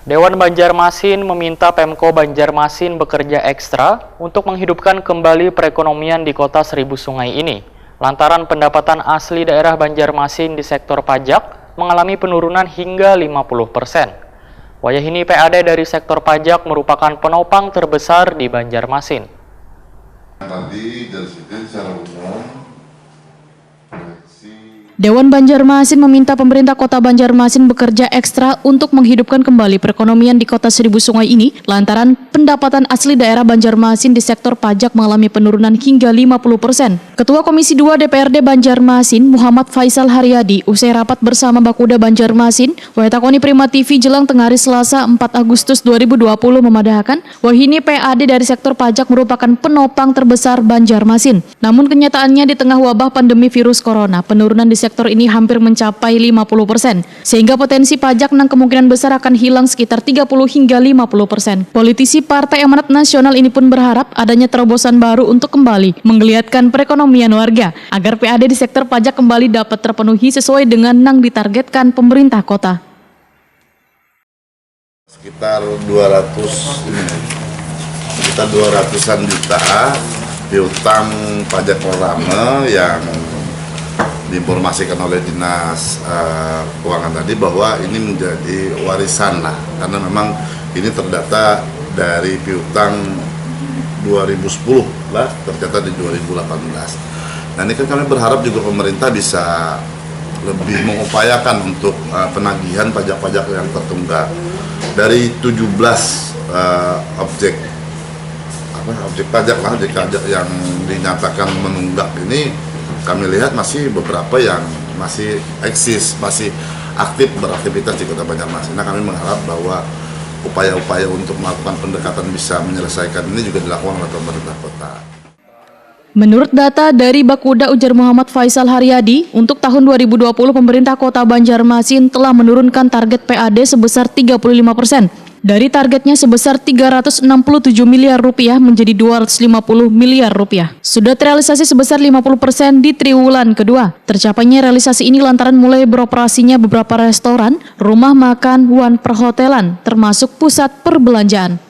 Dewan Banjarmasin meminta Pemko Banjarmasin bekerja ekstra untuk menghidupkan kembali perekonomian di kota Seribu Sungai ini, lantaran pendapatan asli daerah Banjarmasin di sektor pajak mengalami penurunan hingga 50%. Wayahini PAD dari sektor pajak merupakan penopang terbesar di Banjarmasin. Tadi dari situ secara umum, Dewan Banjarmasin meminta pemerintah kota Banjarmasin bekerja ekstra untuk menghidupkan kembali perekonomian di kota Seribu Sungai ini lantaran pendapatan asli daerah Banjarmasin di sektor pajak mengalami penurunan hingga 50%. Ketua Komisi 2 DPRD Banjarmasin, Muhammad Faisal Haryadi, usai rapat bersama Bakuda Banjarmasin, Wahetakoni Prima TV Jelang Tengah hari Selasa 4 Agustus 2020 memadahkan wahini PAD dari sektor pajak merupakan penopang terbesar Banjarmasin. Namun kenyataannya di tengah wabah pandemi virus corona, penurunan di sektor ini hampir mencapai 50%, sehingga potensi pajak yang kemungkinan besar akan hilang sekitar 30 hingga 50%. Politisi Partai Amanat Nasional ini pun berharap adanya terobosan baru untuk kembali menggeliatkan perekonomian warga, agar PAD di sektor pajak kembali dapat terpenuhi sesuai dengan yang ditargetkan pemerintah kota. Sekitar 200-an juta piutang pajak korame yang diinformasikan oleh Dinas Keuangan tadi bahwa ini menjadi warisan lah, karena memang ini terdata dari piutang 2010 lah, tercatat di 2018. Nah ini kan kami berharap juga pemerintah bisa lebih mengupayakan untuk penagihan pajak-pajak yang tertunggak dari 17 objek pajak lah, yang dinyatakan menunggak ini. Kami lihat masih beberapa yang masih eksis, masih aktif beraktivitas di Kota Banjarmasin. Nah, kami mengharap bahwa upaya-upaya untuk melakukan pendekatan bisa menyelesaikan ini juga dilakukan oleh pemerintah kota. Menurut data dari Bakuda, ujar Muhammad Faisal Haryadi, untuk tahun 2020 pemerintah Kota Banjarmasin telah menurunkan target PAD sebesar 35%. Dari targetnya sebesar 367 miliar rupiah menjadi 250 miliar rupiah. Sudah terrealisasi sebesar 50% di triwulan kedua. Tercapainya realisasi ini lantaran mulai beroperasinya beberapa restoran, rumah makan, perhotelan, termasuk pusat perbelanjaan.